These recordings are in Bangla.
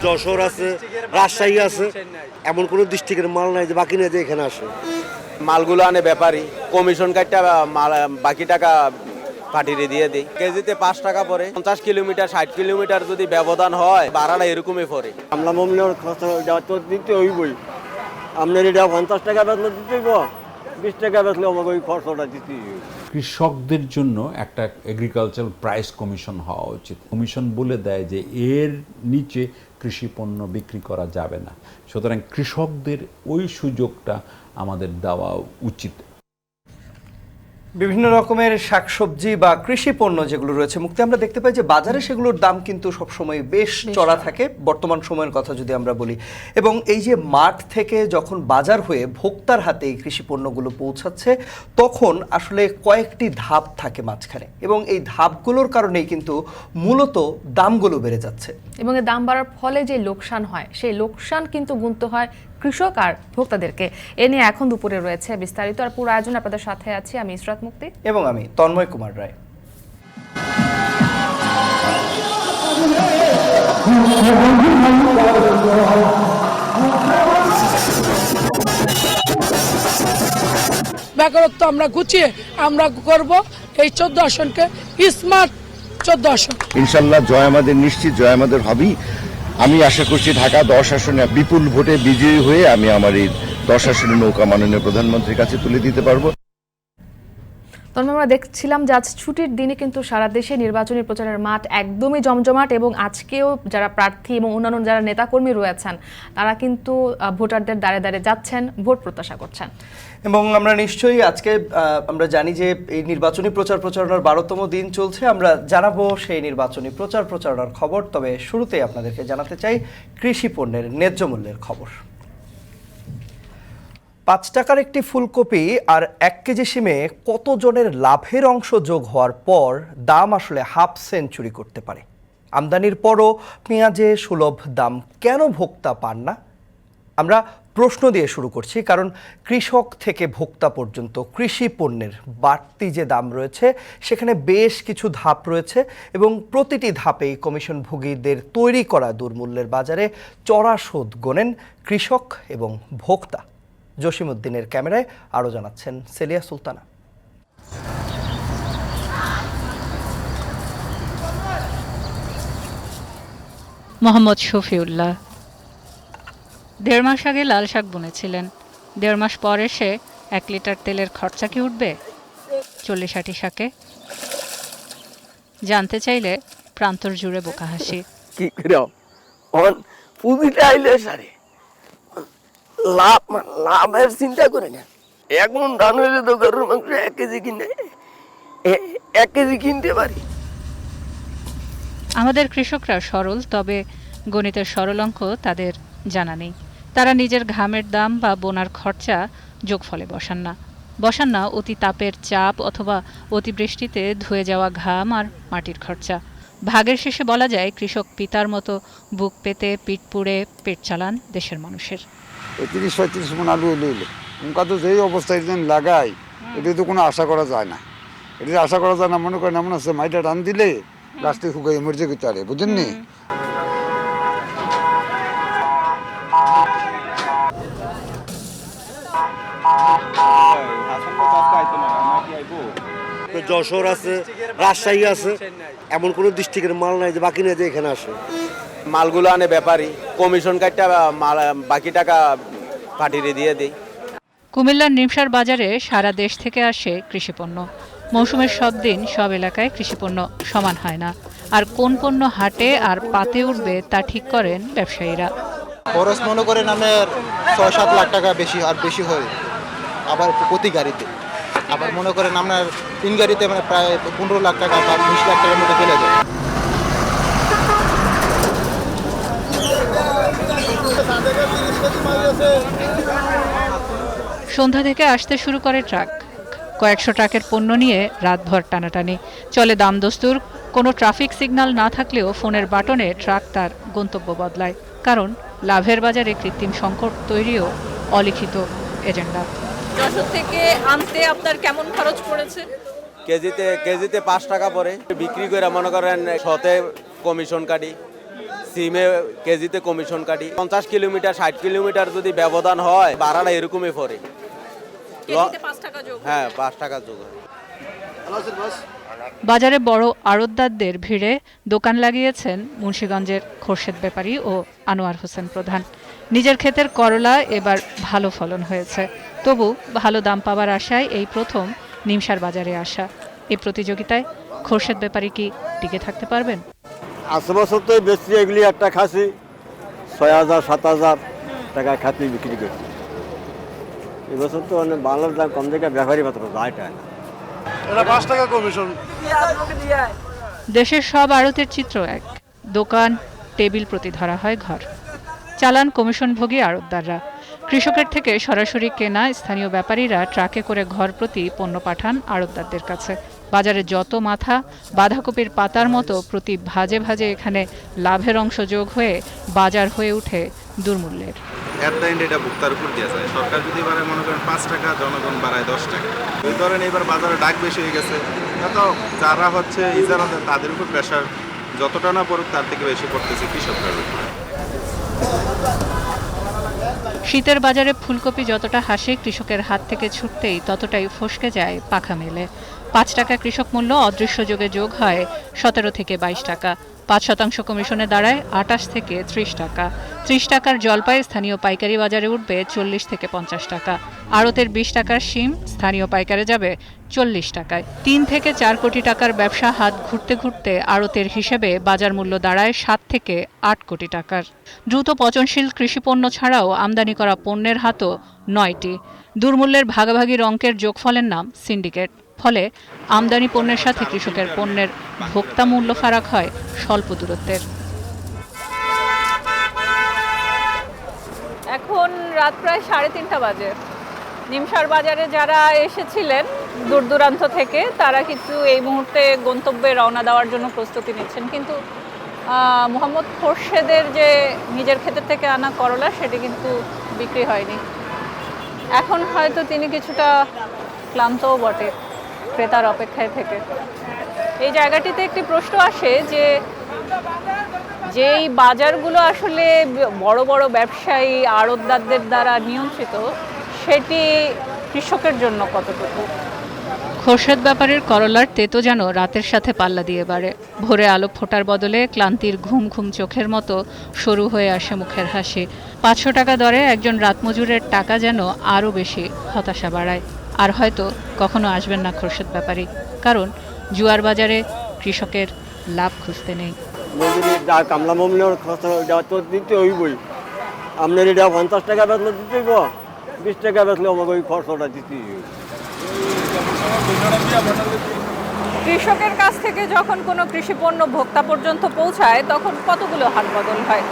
যশোর আছে, রাজশাহী আছে, এমন কোনো ডিস্ট্রিক্টের মাল নাই যে বাকি নেই যে এখানে আসে। মালগুলো আনে ব্যাপারী, কমিশন কাটটা বাকি টাকা পাঠিয়ে দিয়ে দিই। কেজিতে 5 টাকা পড়ে। 50 কিলোমিটার 60 কিলোমিটার যদি ব্যবধান হয় ভাড়াটা এরকমই পড়ে। আমরা মমিনের খরচ দিতে হইবই। আপনার এটা 50 টাকা বেতন দিতে হইব, 20 টাকা বেতলে আমাকে ওই খরচটা দিতে হইব। কৃষকদের জন্য একটা এগ্রিকালচারাল প্রাইস কমিশন হওয়া উচিত। কমিশন বলে দেয় যে এর নিচে কৃষি পণ্য বিক্রি করা যাবে না, সুতরাং কৃষকদের ওই সুযোগটা আমাদের দেওয়া উচিত। বিভিন্ন রকমের শাকসবজি বা কৃষি পণ্য যেগুলো রয়েছে মুক্তি, আমরা দেখতে পাই যে বাজারে সেগুলোর দাম কিন্তু সবসময় বেশ চড়া থাকে বর্তমান সময়ের কথা যদি আমরা বলি। এবং এই যে মাঠ থেকে যখন বাজার হয়ে ভোক্তার হাতে এই কৃষি পণ্যগুলো পৌঁছাচ্ছে তখন আসলে কয়েকটি ধাপ থাকে মাঝখানে, এবং এই ধাপগুলোর কারণেই কিন্তু মূলত দামগুলো বেড়ে যাচ্ছে। এবং এই দাম বাড়ার ফলে যে লোকসান হয় সেই লোকসান কিন্তু গুনতে হয় কৃষক আর ভোক্তাদেরকে। এ নিয়ে এখন দুপুরে রয়েছে বিস্তারিত। আর পুরো আয়োজন আপনাদের সাথে আছি আমি ইসরাত মুক্তি এবং আমি তন্ময় কুমার রায়। বেকারত্ব আমরা গুছিয়ে আমরা করব এই 14 আসনকে স্মার্ট 14 আসন। ইনশাল্লাহ জয় আমাদের নিশ্চিত, জয় আমাদের হবেই। আমি আশা করছি ঢাকা 10 আসনে বিপুল ভোটে বিজয়ী হয়ে আমি আমার এই 10 আসনের নৌকা মাননীয় প্রধানমন্ত্রীর কাছে তুলে দিতে পারবো। আমরা দেখছিলাম যে আজ ছুটির দিনে কিন্তু সারা দেশে নির্বাচনী প্রচারের মাঠ একদমই জমজমাট, এবং আজকেও যারা প্রার্থী এবং অন্যান্য যারা নেতাকর্মী রয়েছেন তারা কিন্তু ভোটারদের দ্বারে দ্বারে যাচ্ছেন, ভোট প্রত্যাশা করছেন। এবং আমরা নিশ্চয়ই আজকে আমরা জানি যে এই নির্বাচনী প্রচারণার 12তম দিন চলছে। আমরা জানাবো সেই নির্বাচনী প্রচারণার খবর। তবে শুরুতেই আপনাদেরকে জানাতে চাই কৃষি পণ্যের ন্যায্য মূল্যের খবর। 5 টাকার একটি ফুলকপি আর 1 কেজি শিমে কতজনের লাভের অংশ যোগ হওয়ার পর দাম আসলে হাফ সেঞ্চুরি করতে পারে? আমদানির পরও পেঁয়াজে সুলভ দাম কেন ভোক্তা পান না? আমরা প্রশ্ন দিয়ে শুরু করছি, কারণ কৃষক থেকে ভোক্তা পর্যন্ত কৃষি পণ্যের বাড়তি যে দাম রয়েছে সেখানে বেশ কিছু ধাপ রয়েছে, এবং প্রতিটি ধাপেই কমিশনভোগীদের তৈরি করা দুর্মূল্যের বাজারে চড়া সুদ গোনেন কৃষক এবং ভোক্তা। জসিমউদ্দিনের ক্যামেরায় আরও জানাচ্ছেন সেলিয়া সুলতানা। মোহাম্মদ শফিউল্লাহ 1.5 মাস আগে লাল শাক বুনেছিলেন। 1.5 মাস পর এসে 1 লিটার তেলের খরচা কি উঠবে 40-60 শাকে? জানতে চাইলে প্রান্তর জুড়ে বোকা হাসি। কি করে পুঁজিটা আইলে সারে লাভের চিন্তা করে না। এখন ধান হইলে তো গরুর মাংস 1 কেজি কিনে 1 কেজি কিনতে পারি। আমাদের কৃষকরা সরল, তবে গণিতের সরল অঙ্ক তাদের জানা নেই। তারা নিজের ঘামের দাম বা বোনার খরচা যোগফলে বসান না অতি তাপের চাপ অথবা অতিবৃষ্টিতে ধুয়ে যাওয়া ঘাম আর মাটির খরচা। ভাগের শেষে বলা যায় কৃষক পিতার মতো বুক পেতে পিঠ পুড়ে পেট চালান দেশের মানুষের। 30-35 মন আলু লইলে উনকা তো যেই অবস্থায় লাগাই, এটা তো কোনো আশা করা যায় না। এটা আশা করা যায় না, মনে করেন এমন আছে মাইটা টান দিলে লাস্টে শুকাই মরছে করতে পারে, বুঝলেন নি? যশোর আছে, রাজশাহী আছে, এমন কোনো ডিস্ট্রিক্টের মাল নাই যে বাকি নেই যে এখানে আসে। মালগুলো আনে ব্যাপারী, কমিশন কাটটা বাকি টাকা পাঠিয়ে দিয়ে দিই। কুমিল্লার নিমসার বাজারে সারা দেশ থেকে আসে কৃষিপণ্য। মৌসুমের সব দিন সব এলাকায় কৃষিপণ্য সমান হয় না, আর কোন পণ্য হাটে আর পাতে উঠবে তা ঠিক করেন ব্যবসায়ীরা। খরচ মনে করেন আমার 6-7 লাখ টাকা বেশি আর বেশি হয়, আবার প্রতি গাড়িতে। আবার মনে করেন আপনার 3 গাড়িতে মানে প্রায় 15 লাখ টাকা বা 20 লাখ টাকার মধ্যে চলে যায়। সন্ধ্যা থেকে আসতে শুরু করে ট্রাক। কয়েকশো ট্রাকের পণ্য নিয়ে রাতভর টানাটানি চলে। দাম দস্তুর, কোনো ট্রাফিক সিগন্যাল না থাকলেও ফোনের বাটনে ট্রাক তার গন্তব্য বদলায়, কারণ লাভের বাজারে কৃত্রিম সংকট তৈরিও অলিখিত এজেন্ডা। যশোর থেকে আনতে আপনার কেমন খরচ পড়েছে? কেজিতে 5 টাকা পড়ে। বিক্রি করে মনে করেন 100 কমিশন কাটি, সিমে কেজিতে কমিশন কাটি। 50 কিলোমিটার 60 কিলোমিটার যদি ব্যবধান হয় ভাড়াটা এরকমই পড়ে। কেজিতে 5 টাকা যোগ। হ্যাঁ, 5 টাকা যোগ হয়। বাজারে বড় আড়তদারদের ভিড়ে দোকান লাগিয়েছেন মুন্সিগঞ্জের খোরশেদ ব্যাপারী ও আনোয়ার হোসেন প্রধান। নিজের ক্ষেতের করলা এবার ভালো ফলন হয়েছে, তবু ভালো দাম পাওয়ার আশায় এই প্রথম নিমসার বাজারে আসা। এই প্রতিযোগিতায় খোরশেদ ব্যাপারী কি টিকে থাকতে পারবেন? 8 বছর তো বেশি এগুলি একটা খাসি 6,000-7,000 টাকা খাসি বিক্রি করছি। এবছর তো অনেক বাংলার দাম কম থেকে ব্যাপারী মাত্র দায়টা না, এটা 5 টাকা কমিশন। দেশের সব আড়তের চিত্র এক, দোকান টেবিল প্রতি ধরা হয় ঘর, চালান কমিশনভোগী আড়তদাররা। কৃষকের থেকে সরাসরি কেনা স্থানীয় ব্যাপারীরা ট্রাকে করে ঘর প্রতি পণ্য পাঠান আড়তদারদের কাছে। বাজারে যত মাথা, বাঁধাকপির পাতার মতো প্রতি ভাজে ভাজে এখানে লাভের অংশ যোগ হয়ে বাজার হয়ে ওঠে দুর্মূল্যের। এটা ভোক্তার উপর দিয়ে যায়। সরকার যদি এবারে মনে করেন 5 টাকা, জনগণ বাড়ায় 10 টাকা। ওই ধরেন এবার বাজারে ডাক বেশি হয়ে গেছে, তো যারা হচ্ছে ইজারাদার তাদের উপর প্রেশার যতটা না পড়ুক তার থেকে বেশি পড়তেছে কৃষকদের উপর। শীতের বাজারে ফুলকপি যতটা হাসে কৃষকের হাত থেকে ছুটতেই ততটাই ফসকে যায় পাখা মেলে। 5 টাকা কৃষক মূল্য অদৃশ্য যোগে যোগ হয় 17 থেকে 22 টাকা। 5% কমিশনে দাঁড়ায় 28 থেকে 30 টাকা। 30 টাকার জলপাই স্থানীয় পাইকারি বাজারে উঠবে 40 থেকে 50 টাকা। আড়তের 20 টাকার শিম স্থানীয় পাইকারে যাবে 40 টাকায়। 3 থেকে 4 কোটি টাকার ব্যবসা হাত ঘুরতে ঘুরতে আড়তের হিসেবে বাজার মূল্য দাঁড়ায় 7 থেকে 8 কোটি টাকার। দ্রুত পচনশীল কৃষিপণ্য ছাড়াও আমদানি করা পণ্যের হাতও 9টি। দুর্মূল্যের ভাগাভাগির অঙ্কের যোগফলের নাম সিন্ডিকেট। ফলে আমদানি পণ্যের সাথে কৃষকের পণ্যের ভোক্তা মূল্য ফারাক হয় স্বল্প দূরত্বের। এখন রাত প্রায় 3:30 বাজে। নিমসার বাজারে যারা এসেছিলেন দূর দূরান্ত থেকে তারা কিন্তু এই মুহূর্তে গন্তব্যে রওনা দেওয়ার জন্য প্রস্তুতি নিচ্ছেন, কিন্তু মোহাম্মদ খোরশেদের যে নিজের ক্ষেতের থেকে আনা করলা সেটি কিন্তু বিক্রি হয়নি। এখন হয়তো তিনি কিছুটা ক্লান্তও বটে ক্রেতার অপেক্ষায় থেকে। এই জায়গাটিতে একটি প্রশ্ন আসে যে যেই বাজারগুলো আসলে বড় বড় ব্যবসায়ী আড়তদারদের দ্বারা নিয়ন্ত্রিত, সেটি কৃষকের জন্য কতটুকু? খোরশেদ ব্যাপারীর করলার তেতো যেন রাতের সাথে পাল্লা দিয়ে বাড়ে। ভোরে আলো ফোটার বদলে ক্লান্তির ঘুম ঘুম চোখের মতো সরু হয়ে আসে মুখের হাসি। 500 টাকা দরে একজন রাতমজুরের টাকা যেন আরও বেশি হতাশা বাড়ায়। আর হয়তো কখনো আসবেন না খোরশেদ ব্যাপারী, কারণ জুয়ার বাজারে কৃষকের লাভ খুঁজতে নেই। কামলা মমলের খরচা তো দিতে হইবই। আপনার এটা 50 টাকা বেতন দিতে হইব, 20 টাকা বেতলে আমাকে ওই খরচটা দিতে হইব। কৃষকের কাছ থেকে যখন কোনো কৃষিপণ্য ভোক্তা পর্যন্ত পৌঁছায় তখন কতগুলো হাট বদল হয়।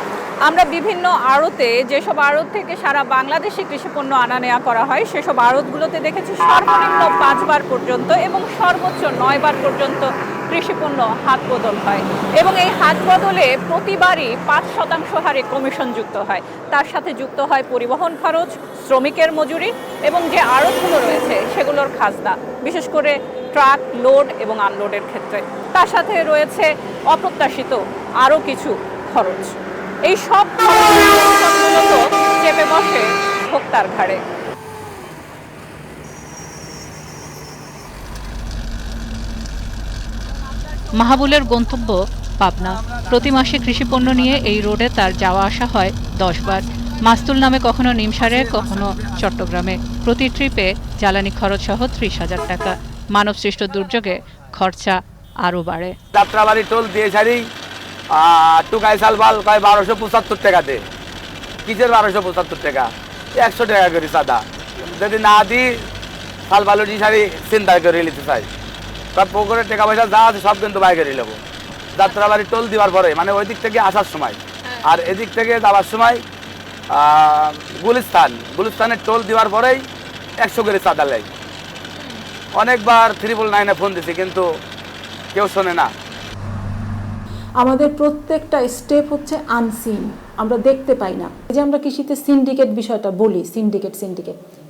আমরা বিভিন্ন আড়তে, যেসব আড়ত থেকে সারা বাংলাদেশে কৃষিপণ্য আনা নেওয়া করা হয়, সেসব আড়তগুলোতে দেখেছি সর্বনিম্ন 5 বার পর্যন্ত এবং সর্বোচ্চ 9 বার পর্যন্ত কৃষিপণ্য হাত বদল হয়। এবং এই হাত বদলে প্রতিবারই 5% হারে কমিশন যুক্ত হয়। তার সাথে যুক্ত হয় পরিবহন খরচ, শ্রমিকের মজুরি এবং যে আড়তগুলো রয়েছে সেগুলোর খাজনা, বিশেষ করে ট্রাক লোড এবং আনলোডের ক্ষেত্রে। তার সাথে রয়েছে অপ্রত্যাশিত আরও কিছু খরচ। এই সব খরচগুলো চেপে বসে ভোক্তার ঘাড়ে। মাহাবুলের গন্তব্য পাবনা। প্রতি মাসে কৃষিপণ্য নিয়ে এই রোডে তার যাওয়া আসা হয় 10 বার। মাস্তুল নামে কখনো নিমসারে, কখনো চট্টগ্রামে। প্রতি ট্রিপে জ্বালানি খরচ সহ 30,000 টাকা। মানবসৃষ্ট দুর্যোগে খরচা আরও বাড়ে। যাত্রাবাড়ি টোল দিয়ে সারি টুকাই সালবাল কয় 1275 টাকা দে। কিসের 1275 টাকা? 100 টাকা করে সাদা। যদি না দিই সালবালুটি সারি চিন্তা করে নিতে চাই। সব পুকুরের টাকা পয়সা যা আছে সব কিন্তু বাইরে নেবো যাত্রাবাড়ি টোল দেওয়ার পরে, মানে ওই দিক থেকে আসার সময়। আর এদিক থেকে যাওয়ার সময় গুলিস্তানের টোল দেওয়ার পরেই 100 করে চাঁদা লেয়। অনেকবার 999-এ ফোন দিছি, কিন্তু কেউ শোনে না। আমাদের প্রত্যেকটা স্টেপ হচ্ছে আনসিন, আমরা দেখতে পাই না। এই যে আমরা কৃষিতে সিন্ডিকেট বিষয়টা বলি, সিন্ডিকেট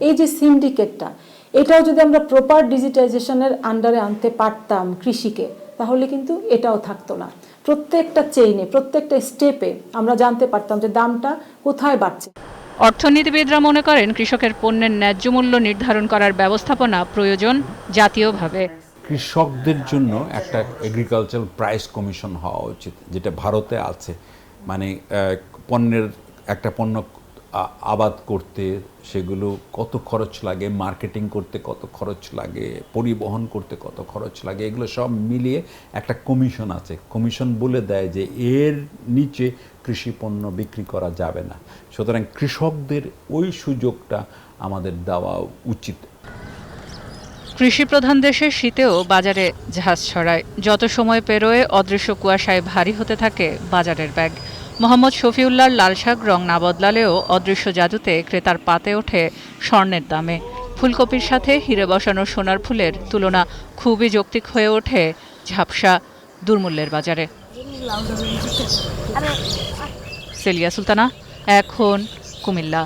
এই যে সিন্ডিকেটটা, এটাও যদি আমরা প্রপার ডিজিটাইজেশনের আন্ডারে আনতে পারতাম কৃষিকে, তাহলে কিন্তু এটাও থাকতো না। প্রত্যেকটা চেইনে, প্রত্যেকটা স্টেপে আমরা জানতে পারতাম যে দামটা কোথায় বাড়ছে। অর্থনীতিবিদরা মনে করেন কৃষকের পণ্যের ন্যায্য মূল্য নির্ধারণ করার ব্যবস্থাপনা প্রয়োজন জাতীয়ভাবে। কৃষকদের জন্য একটা এগ্রিকালচারাল প্রাইস কমিশন হওয়া উচিত, যেটা ভারতে আছে। মানে পণ্যের একটা পণ্য আবাদ করতে সেগুলো কত খরচ লাগে, মার্কেটিং করতে কত খরচ লাগে, পরিবহন করতে কত খরচ লাগে, এগুলো সব মিলিয়ে একটা কমিশন আছে। কমিশন বলে দেয় যে এর নিচে কৃষি পণ্য বিক্রি করা যাবে না। সুতরাং কৃষকদের ওই সুযোগটা আমাদের দেওয়া উচিত। কৃষি প্রধান দেশের শীতেও বাজারে ঝাঁজ ছড়ায়। যত সময় পেরোয় অদৃশ্য কুয়াশায় ভারী হতে থাকে বাজারের ব্যাগ। মোহাম্মদ শফিউল্লাহর লাল শাক রং না বদলালেও অদৃশ্য জাদুতে ক্রেতার পাতে ওঠে স্বর্ণের দামে। ফুলকপির সাথে হিরে বসানো সোনার ফুলের তুলনা খুবই যৌক্তিক হয়ে ওঠে ঝাপসা দুর্মূল্যের বাজারে। সেলিয়া সুলতানা, এখন, কুমিল্লা।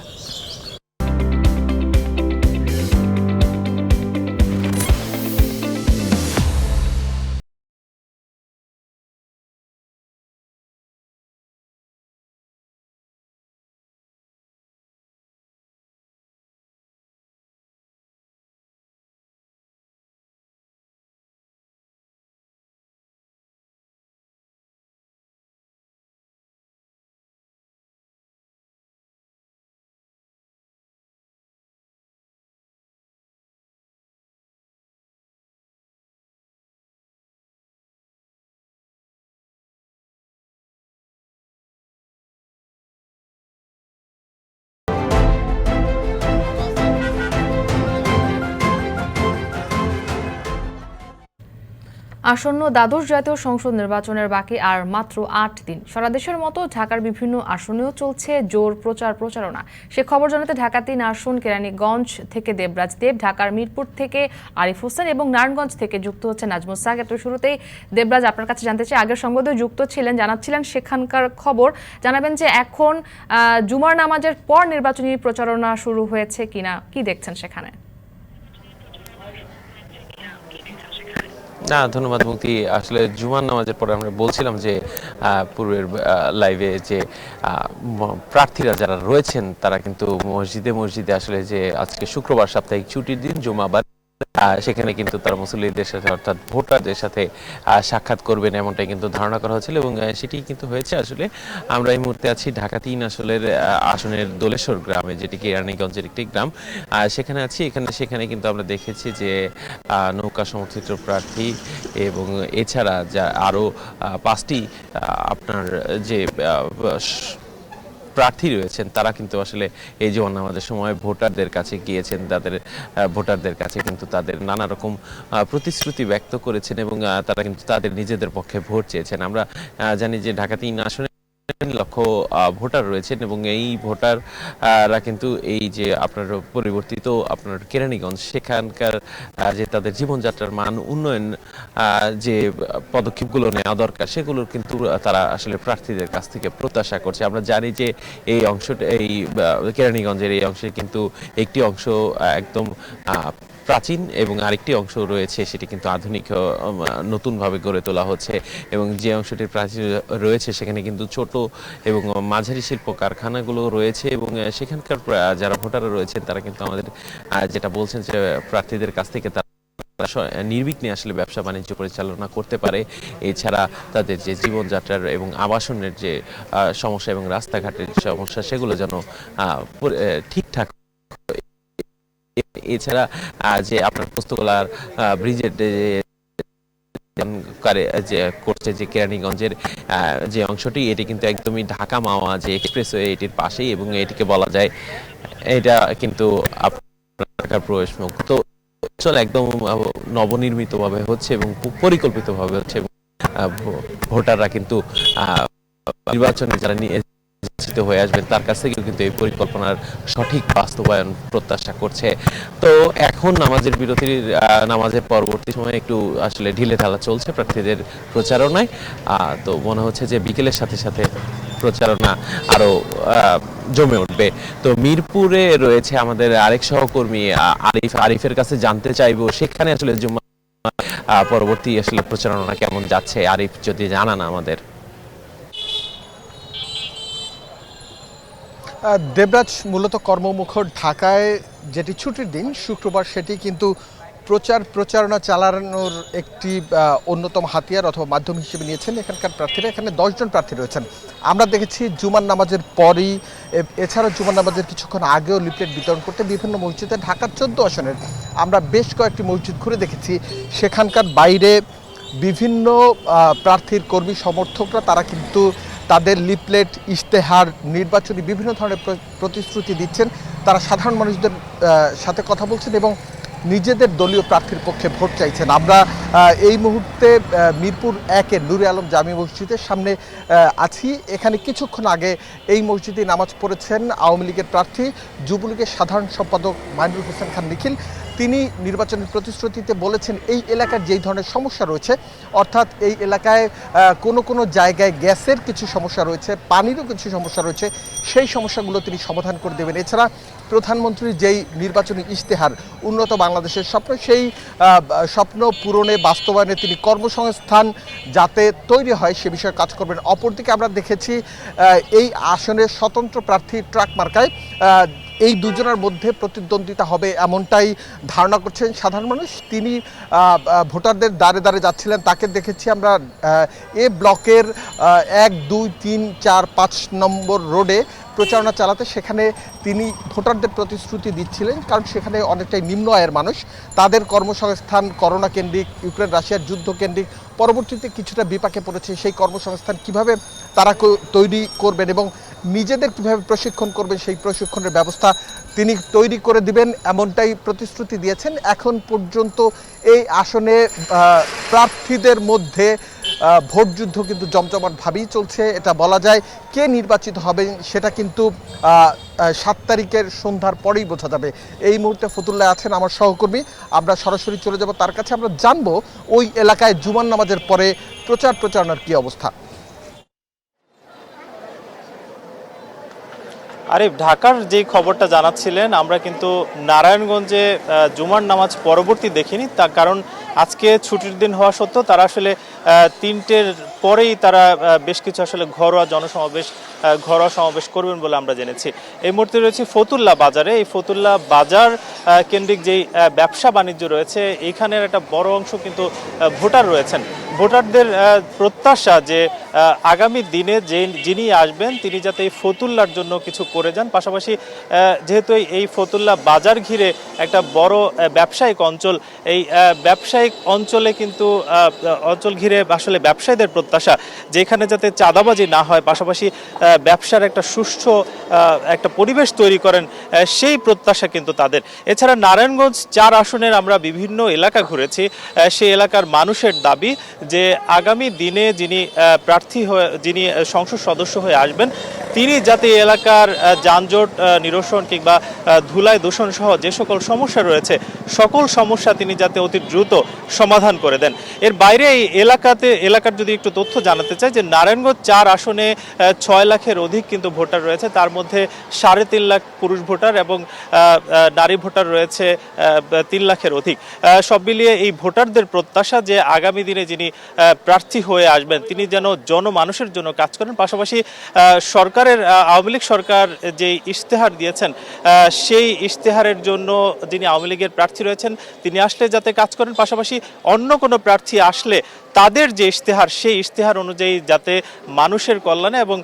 আসন্ন দ্বাদশ জাতীয় সংসদ নির্বাচনের বাকি আর মাত্র ৮ দিন। সারা দেশের মতো ঢাকার বিভিন্ন আসনেও চলছে জোর প্রচারণা। সে খবর জানাতে ঢাকা ৩ আসন কেরানীগঞ্জ থেকে দেবরাজ দেব, ঢাকার মিরপুর থেকে আরিফ হোসেন এবং নারায়ণগঞ্জ থেকে যুক্ত হচ্ছে নাজমুস সাক। এত শুরুতেই দেবরাজ, আপনার কাছে জানতে চাই, আগের সংবাদেও যুক্ত ছিলেন, জানাচ্ছিলেন সেখানকার খবর। জানাবেন যে এখন জুমার নামাজের পর নির্বাচনী প্রচারণা শুরু হয়েছে কিনা, কি দেখছেন সেখানে? না, ধন্যবাদ মুক্তি। আসলে জুমার নামাজের পরে আমরা বলছিলাম যে পূর্বের লাইভে যে প্রার্থীরা যারা রয়েছেন তারা কিন্তু মসজিদে আসলে যে আজকে শুক্রবার সাপ্তাহিক ছুটির দিন জুমাবার, সেখানে কিন্তু তারা মুসল্লিদের সাথে অর্থাৎ ভোটারদের সাথে সাক্ষাৎ করবেন এমনটাই কিন্তু ধারণা করা হচ্ছিল এবং সেটি কিন্তু হয়েছে। আসলে আমরা এই মুহূর্তে আছি ঢাকা ৩ আসনের দোলেশ্বর গ্রামে, যেটি কেরানীগঞ্জের একটি গ্রাম, সেখানে আছি। সেখানে কিন্তু আমরা দেখেছি যে নৌকা সমর্থিত প্রার্থী এবং এছাড়া যা আরও 5টি আপনার যে প্রার্থী রয়েছেন তারা কিন্তু আসলে এই যে আমাদের সময় ভোটারদের কাছে গিয়েছেন, ভোটারদের কাছে কিন্তু তাদের নানা রকম প্রতিশ্রুতি ব্যক্ত করেছেন এবং তারা কিন্তু তাদের নিজেদের পক্ষে ভোট চেয়েছেন। আমরা জানি যে ঢাকা ৩ আসনে লক্ষ ভোটার রয়েছেন এবং এই ভোটাররা কিন্তু এই যে আপনার পরিবর্তিত আপনার কেরানীগঞ্জ, সেখানকার যে তাদের জীবনযাত্রার মান উন্নয়ন যে পদক্ষেপগুলো নেওয়া দরকার সেগুলোর কিন্তু তারা আসলে প্রার্থীদের কাছ থেকে প্রত্যাশা করছে। আমরা জানি যে এই অংশটা, এই কেরানীগঞ্জের এই অংশে কিন্তু একটি অংশ একদম প্রাচীন এবং আরেকটি অংশ রয়েছে সেটি কিন্তু আধুনিক নতুনভাবে গড়ে তোলা হচ্ছে এবং যে অংশটি প্রাচীন রয়েছে সেখানে কিন্তু ছোট এবং মাঝারি শিল্প কারখানাগুলো রয়েছে এবং সেখানকার যারা ভোটাররা রয়েছেন তারা কিন্তু আমাদের যেটা বলছেন যে প্রার্থীদের কাছ থেকে তারা নির্বিঘ্নে আসলে ব্যবসা বাণিজ্য পরিচালনা করতে পারে। এছাড়া তাদের যে জীবনযাত্রার এবং আবাসনের যে সমস্যা এবং রাস্তাঘাটের সমস্যা সেগুলো যেন ঠিকঠাক। এছাড়া যে আপনার পোস্তগোলার ব্রিজের করছে যে কেরানীগঞ্জের যে অংশটি, এটি কিন্তু একদমই ঢাকা মাওয়া যে এক্সপ্রেসওয়ে এটির পাশেই এবং এটিকে বলা যায় এটা কিন্তু আপনার প্রবেশ মুখ। তো একদম নবনির্মিত ভাবে হচ্ছে এবং পরিকল্পিত ভাবে হচ্ছে এবং ভোটাররা কিন্তু নির্বাচনে যারা নির্বাচিত হয়ে আসবেন তার কাছ থেকেও কিন্তু এই পরিকল্পনার সঠিক বাস্তবায়ন প্রত্যাশা করছে। তো এখন নামাজের পরবর্তী সময়ে একটু আসলে ঢিলে ঢালা চলছে প্রার্থীদের প্রচারণায়। তো মনে হচ্ছে যে বিকেলের সাথে সাথে প্রচারণা আরো জমে উঠবে। তো মিরপুরে রয়েছে আমাদের আরেক সহকর্মী আরিফের কাছে জানতে চাইবো সেখানে আসলে জুম্মা পরবর্তী আসলে প্রচারণা কেমন যাচ্ছে। আরিফ, যদি জানান আমাদের। দেবরাজ, মূলত কর্মমুখর ঢাকায় যেটি ছুটির দিন শুক্রবার, সেটি কিন্তু প্রচারণা চালানোর একটি অন্যতম হাতিয়ার অথবা মাধ্যম হিসেবে নিয়েছেন এখানকার প্রার্থীরা। এখানে 10 জন প্রার্থী রয়েছেন। আমরা দেখেছি জুমার নামাজের পরই, এছাড়া জুমার নামাজের কিছুক্ষণ আগেও লিফলেট বিতরণ করতে বিভিন্ন মসজিদে, ঢাকার 14 আসনের আমরা বেশ কয়েকটি মসজিদ ঘুরে দেখেছি। সেখানকার বাইরে বিভিন্ন প্রার্থীর কর্মী সমর্থকরা তারা কিন্তু তাদের লিফলেট, ইশতেহার, নির্বাচনী বিভিন্ন ধরনের প্রতিশ্রুতি দিচ্ছেন। তারা সাধারণ মানুষদের সাথে কথা বলছেন এবং নিজেদের দলীয় প্রার্থীর পক্ষে ভোট চাইছেন। আমরা এই মুহূর্তে মিরপুর 1-এর নূরে আলম জামি মসজিদের সামনে আছি। এখানে কিছুক্ষণ আগে এই মসজিদে নামাজ পড়েছেন আওয়ামী লীগের প্রার্থী, যুবলীগের সাধারণ সম্পাদক মাইনুল হোসেন খান নিখিল। তিনি নির্বাচনের প্রতিশ্রুতিতে বলেছেন এই এলাকার যেই ধরনের সমস্যা রয়েছে, অর্থাৎ এই এলাকায় কোনো জায়গায় গ্যাসের কিছু সমস্যা রয়েছে, পানিরও কিছু সমস্যা রয়েছে, সেই সমস্যাগুলো তিনি সমাধান করে দেবেন। এছাড়া প্রধানমন্ত্রীর যেই নির্বাচনী ইশতেহার উন্নত বাংলাদেশের স্বপ্ন, সেই স্বপ্ন পূরণে, বাস্তবায়নে তিনি কর্মসংস্থান যাতে তৈরি হয় সে বিষয়ে কাজ করবেন। অপরদিকে আমরা দেখেছি এই আসনের স্বতন্ত্র প্রার্থী ট্রাক মার্কায় এই দুজনের মধ্যে প্রতিদ্বন্দ্বিতা হবে এমনটাই ধারণা করছেন সাধারণ মানুষ। তিনি ভোটারদের দ্বারে দ্বারে যাচ্ছিলেন, তাকে দেখেছি আমরা এ ব্লকের 1, 2, 3, 4, 5 নম্বর রোডে প্রচারণা চালাতে। সেখানে তিনি ভোটারদের প্রতিশ্রুতি দিচ্ছিলেন, কারণ সেখানে অনেকটাই নিম্ন আয়ের মানুষ, তাদের কর্মসংস্থান করোনা কেন্দ্রিক, ইউক্রেন রাশিয়ার যুদ্ধ কেন্দ্রিক, পরবর্তীতে কিছুটা বিপাকে পড়েছে। সেই কর্মসংস্থান কিভাবে তারা তৈরি করবেন এবং নিজেদের কিভাবে প্রশিক্ষণ করবেন, সেই প্রশিক্ষণের ব্যবস্থা তিনি তৈরি করে দিবেন এমনটাই প্রতিশ্রুতি দিয়েছেন। এখন পর্যন্ত এই আসনে প্রার্থীদের মধ্যে ভোটযুদ্ধ কিন্তু জমজমাটভাবেই চলছে, এটা বলা যায়। কে নির্বাচিত হবেন সেটা কিন্তু 7 তারিখের সন্ধ্যার পরেই বোঝা যাবে। এই মুহূর্তে ফতুল্লাহ আছেন আমার সহকর্মী, আমরা সরাসরি চলে যাব তার কাছে। আমরা জানবো ওই এলাকায় জুমার নামাজের পরে প্রচারণার কি অবস্থা। আরিফ, ঢাকার যেই খবরটা জানাচ্ছিলেন, আমরা কিন্তু নারায়ণগঞ্জে জুমার নামাজ পরবর্তী দেখিনি, তার কারণ আজকে ছুটির দিন হওয়া সত্ত্বেও তারা আসলে 3টের পরেই তারা বেশ কিছু আসলে ঘরোয়া সমাবেশ করবেন বলে আমরা জেনেছি। এই মুহূর্তে রয়েছে ফতুল্লা বাজারে। এই ফতুল্লা বাজার কেন্দ্রিক যেই ব্যবসা বাণিজ্য রয়েছে, এইখানের একটা বড় অংশ কিন্তু ভোটার রয়েছেন। ভোটারদের প্রত্যাশা যে আগামী দিনে যিনি আসবেন তিনি যাতে এই ফতুল্লার জন্য কিছু করে যান। পাশাপাশি যেহেতু এই ফতুল্লা বাজার ঘিরে একটা বড় ব্যবসায়িক অঞ্চল, এই ব্যবসায়িক অঞ্চলে কিন্তু অঞ্চল ঘিরে আসলে ব্যবসায়ীদের প্রত্যাশা যেখানে যাতে চাঁদাবাজি না হয়, পাশাপাশি ব্যবসার একটা সুষ্ঠু একটা পরিবেশ তৈরি করেন, সেই প্রত্যাশা কিন্তু তাদের। এছাড়া নারায়ণগঞ্জ 4 আসনের আমরা বিভিন্ন এলাকা ঘুরেছি। সেই এলাকার মানুষের দাবি যে আগামী দিনে যিনি সংসদ সদস্য হয়ে আসবেন তিনি যাতে এলাকার যানজট নিরসন কিংবা ধুলায় দূষণ সহ যে সকল সমস্যা রয়েছে সকল সমস্যা তিনি যাতে অতি দ্রুত সমাধান করে দেন। এর বাইরে এই এলাকার যদি একটু তথ্য জানাতে চাই যে নারায়ণগঞ্জ 4 আসনে 6 লাখের অধিক কিন্তু ভোটার রয়েছে, তার মধ্যে 3.5 লাখ পুরুষ ভোটার এবং নারী ভোটার রয়েছে 3 লাখের অধিক। সব মিলিয়ে এই ভোটারদের প্রত্যাশা যে আগামী দিনে যিনি প্রার্থী হয়ে আসবেন তিনি যেন জনমানুষের জন্য কাজ করেন। পাশাপাশি আওয়ামী লীগ সরকার যে ইশতেহার দিয়েছেন সেই ইশতেহারের জন্য যিনি আওয়ামী লীগের প্রার্থী রয়েছেন তিনি আসলে যাতে কাজ করেন, পাশাপাশি অন্য কোনো প্রার্থী আসলে তাদের যে ইশতেহার সেই ইশতেহার অনুযায়ী যাতে মানুষের কল্যাণে এবং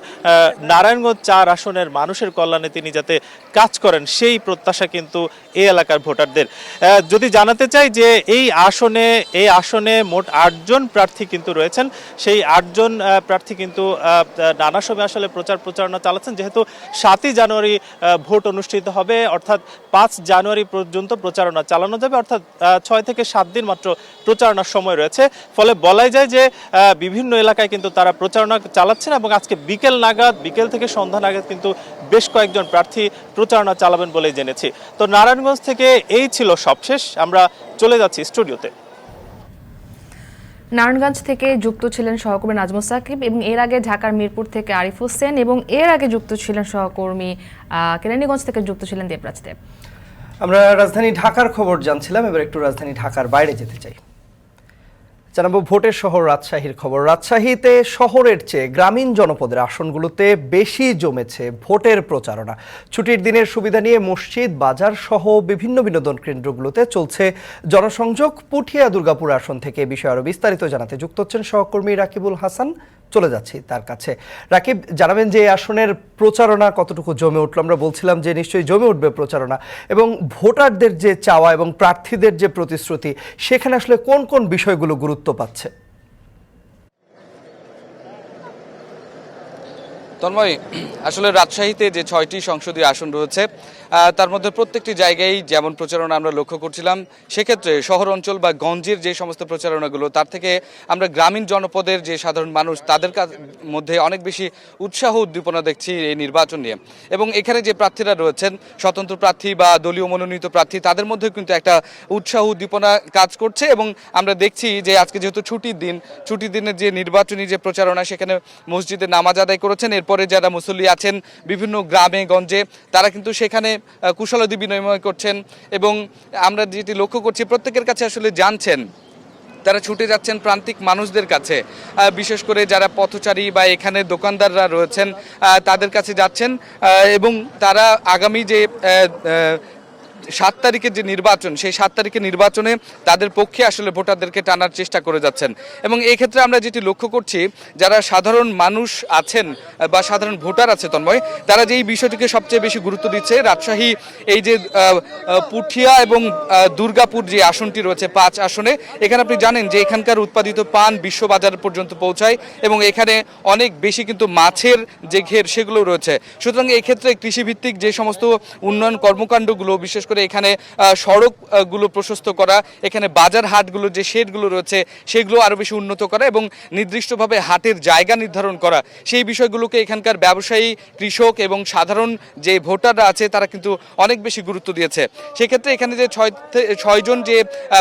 নারায়ণগঞ্জ 4 আসনের মানুষের কল্যাণে তিনি যাতে কাজ করেন সেই প্রত্যাশা কিন্তু এই এলাকার ভোটারদের। যদি জানাতে চাই যে এই আসনে মোট 8 জন প্রার্থী কিন্তু রয়েছেন। সেই 8 জন প্রার্থী কিন্তু নানা সময় আসলে প্রচারণা চালাচ্ছেন। যেহেতু 7ই জানুয়ারি ভোট অনুষ্ঠিত হবে, অর্থাৎ 5 জানুয়ারি পর্যন্ত প্রচারণা চালানো যাবে, অর্থাৎ 6 থেকে 7 দিন মাত্র প্রচারণার সময় রয়েছে। ফলে বলাই যায় যে বিভিন্ন এলাকায় কিন্তু তারা প্রচারণা চালাচ্ছেন এবং আজকে বিকেল থেকে সন্ধ্যা নাগাদ কিন্তু বেশ কয়েকজন প্রার্থী প্রচারণা চালাবেন বলেই জেনেছি। তো নারায়ণগঞ্জ থেকে এই ছিল সবশেষ, আমরা চলে যাচ্ছি স্টুডিওতে। নারায়ণগঞ্জ থেকে যুক্ত ছিলেন সহকর্মী নাজমুস সাকিব এবং এর আগে ঢাকার মিরপুর থেকে আরিফ হোসেন এবং এর আগে যুক্ত ছিলেন সহকর্মী কেরানীগঞ্জ থেকে যুক্ত ছিলেন দেবরাজ দেব। আমরা রাজধানী ঢাকার খবর জানছিলাম, এবার একটু রাজধানী ঢাকার বাইরে যেতে চাই। জানাবো ভোটের শহর রাজশাহীর খবর। রাজশাহীতে শহরের চেয়ে গ্রামীণ জনপদের আসনগুলোতে বেশি জমেছে ভোটের প্রচারণা। ছুটির দিনের সুবিধা নিয়ে মসজিদ, বাজার সহ বিভিন্ন বিনোদন কেন্দ্রগুলোতে চলছে জনসংযোগ। পুঠিয়া দুর্গাপুর আসন থেকে বিষয়ে আরো বিস্তারিত জানাতে যুক্ত হচ্ছেন সহকর্মী রাকিবুল হাসান। চলে যাচ্ছি তার কাছে। রাকিব, জানাবেন যে আসনের প্রচারণা কতটুকু জমে উঠল? আমরা বলছিলাম যে নিশ্চয়ই জমে উঠবে প্রচারণা, এবং ভোটারদের যে চাওয়া এবং প্রার্থীদের যে প্রতিশ্রুতি, সেখানে আসলে কোন কোন বিষয়গুলো গুরুত্ব পাচ্ছে? তন্ময়, আসলে রাজশাহীতে যে 6টি সংসদীয় আসন রয়েছে তার মধ্যে প্রত্যেকটি জায়গায় যেমন প্রচারণা আমরা লক্ষ্য করছিলাম, সেক্ষেত্রে শহর অঞ্চল বা গঞ্জের যে সমস্ত প্রচারণাগুলো, তার থেকে আমরা গ্রামীণ জনপদের যে সাধারণ মানুষ, তাদের মধ্যে অনেক বেশি উৎসাহ উদ্দীপনা দেখছি এই নির্বাচন নিয়ে। এবং এখানে যে প্রার্থীরা রয়েছেন, স্বতন্ত্র প্রার্থী বা দলীয় মনোনীত প্রার্থী, তাদের মধ্যে কিন্তু একটা উৎসাহ উদ্দীপনা কাজ করছে। এবং আমরা দেখছি যে আজকে যেহেতু ছুটির দিনের যে নির্বাচনী যে প্রচারণা, সেখানে মসজিদে নামাজ আদায় করেছেন। এরপরে যারা মুসল্লি আছেন বিভিন্ন গ্রামে গঞ্জে, তারা কিন্তু সেখানে কুশলাদি বিনিময় করছেন। এবং আমরা যেটি লক্ষ্য করছি, প্রত্যেকের কাছে আসলে জানছেন, তারা ছুটে যাচ্ছেন প্রান্তিক মানুষদের কাছে, বিশেষ করে যারা পথচারী বা এখানে দোকানদাররা রয়েছেন তাদের কাছে যাচ্ছেন। এবং তারা আগামী যে 7 তারিখের যে নির্বাচন, সেই 7 তারিখের নির্বাচনে তাদের পক্ষে আসলে ভোটারদেরকে টানার চেষ্টা করে যাচ্ছেন। এবং এই ক্ষেত্রে আমরা যেটি লক্ষ্য করছি, যারা সাধারণ মানুষ আছেন বা সাধারণ ভোটার আছে তন্ময়, তারা যে এই বিষয়টিকে সবচেয়ে বেশি গুরুত্ব দিচ্ছে। রাজশাহী এই যে পুঠিয়া এবং দুর্গাপুর যে আসনটি রয়েছে 5 আসনে, এখানে আপনি জানেন যে এখানকার উৎপাদিত পান বিশ্ববাজার পর্যন্ত পৌঁছায় এবং এখানে অনেক বেশি কিন্তু মাছের যে ঘের সেগুলো রয়েছে। সুতরাং এই ক্ষেত্রে কৃষিভিত্তিক যে সমস্ত উন্নয়ন কর্মকাণ্ডগুলো, বিশেষ করে এখানে সড়কগুলো প্রশস্ত করা, এখানে বাজার হাটগুলো যে শেডগুলো রয়েছে সেগুলো আরও বেশি উন্নত করা এবং নির্দিষ্টভাবে হাটের জায়গা নির্ধারণ করা, সেই বিষয়গুলোকে এখানকার ব্যবসায়ী, কৃষক এবং সাধারণ যে ভোটাররা আছে তারা কিন্তু অনেক বেশি গুরুত্ব দিয়েছে। সেক্ষেত্রে এখানে যে 6 জন যে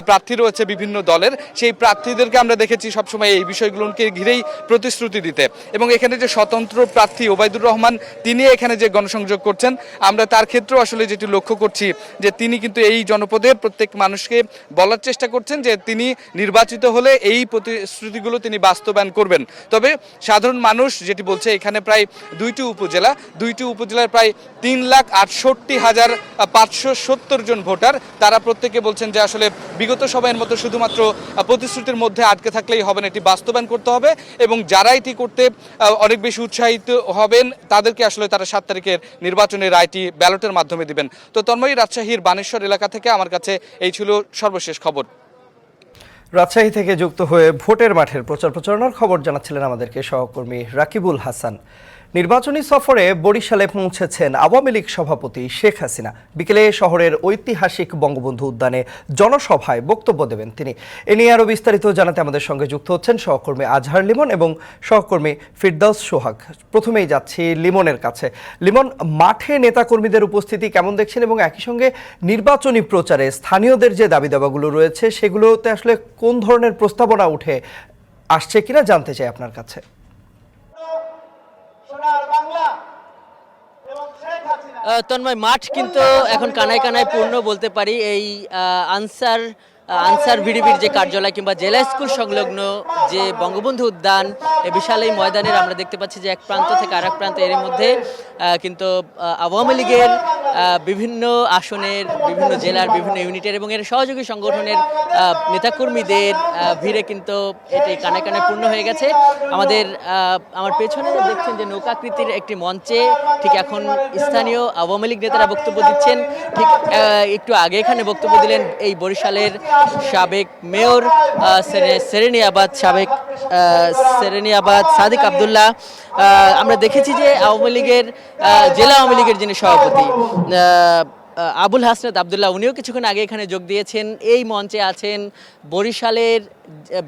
প্রার্থী রয়েছে বিভিন্ন দলের, সেই প্রার্থীদেরকে আমরা দেখেছি সবসময় এই বিষয়গুলোকে ঘিরেই প্রতিশ্রুতি দিতে। এবং এখানে যে স্বতন্ত্র প্রার্থী ওবায়দুর রহমান, তিনি এখানে যে গণসংযোগ করছেন, আমরা তার ক্ষেত্রেও আসলে যেটি লক্ষ্য করছি যে তিনি কিন্তু এই জনপদের প্রত্যেক মানুষকে বলার চেষ্টা করছেন যে তিনি নির্বাচিত হলে এই প্রতিশ্রুতিগুলো তিনি বাস্তবায়ন করবেন। তবে সাধারণ মানুষ যেটি বলছে, এখানে প্রায় 2টি উপজেলার প্রায় 3,68,570 জন ভোটার, তারা প্রত্যেকে বলছেন যে আসলে বিগত সময়ের মতো শুধুমাত্র প্রতিশ্রুতির মধ্যে আটকে থাকলেই হবে না, এটি বাস্তবায়ন করতে হবে। এবং যারা এটি করতে অনেক বেশি উৎসাহিত হবেন, তাদেরকে আসলে তারা 7 তারিখের নির্বাচনের রায়টি ব্যালটের মাধ্যমে দিবেন। তো তন্ময়ী, রাজশাহীর বানেশ্বর এলাকা থেকে আমার কাছে এই ছিল সর্বশেষ খবর। রাজশাহী থেকে যুক্ত হয়ে ভোটের মাঠের প্রচারণার খবর জানাচ্ছিলেন আমাদেরকে সহকর্মী রাকিবুল হাসান। নির্বাচনী সফরে বরিশালে পৌঁছেছেন আওয়ামী লীগ সভাপতি শেখ হাসিনা। বিকেলে শহরের ঐতিহাসিক বঙ্গবন্ধু উদ্যানে জনসভায় বক্তব্য দেবেন তিনি। এ নিয়ে আরও বিস্তারিত জানাতে আমাদের সঙ্গে যুক্ত হচ্ছেন সহকর্মী আজহার লিমন এবং সহকর্মী ফিরদাউস সোহাগ। প্রথমেই যাচ্ছি লিমনের কাছে। লিমন, মাঠে নেতাকর্মীদের উপস্থিতি কেমন দেখছেন এবং একই সঙ্গে নির্বাচনী প্রচারে স্থানীয়দের যে দাবি দাবাগুলো রয়েছে, সেগুলোতে আসলে কোন ধরনের প্রস্তাবনা উঠে আসছে কিনা জানতে চাই আপনার কাছে। তন্ময়, মাঠ কিন্তু এখন কানায় কানায় পূর্ণ বলতে পারি। এই আনসার ভিডিপির যে কার্যালয় কিংবা জেলা স্কুল সংলগ্ন যে বঙ্গবন্ধু উদ্যান, এই বিশাল এই ময়দানের আমরা দেখতে পাচ্ছি যে এক প্রান্ত থেকে আরেক প্রান্ত, এর মধ্যে কিন্তু আওয়ামী লীগের বিভিন্ন আসনের, বিভিন্ন জেলার, বিভিন্ন ইউনিটের এবং এর সহযোগী সংগঠনের নেতাকর্মীদের ভিড়ে কিন্তু এটি কানায় কানায় পূর্ণ হয়ে গেছে। আমার পেছনে দেখছেন যে নৌকাকৃতির একটি মঞ্চে ঠিক এখন স্থানীয় আওয়ামী লীগ নেতারা বক্তব্য দিচ্ছেন। ঠিক একটু আগে এখানে বক্তব্য দিলেন এই বরিশালের সাবেক মেয়র সেরেনিয়াবাদ সাদিক আব্দুল্লাহ। আমরা দেখেছি যে জেলা আওয়ামী লীগের যিনি সভাপতি আবুল হাসনাত আবদুল্লাহ, উনিও কিছুক্ষণ আগে এখানে যোগ দিয়েছেন। এই মঞ্চে আছেন বরিশালের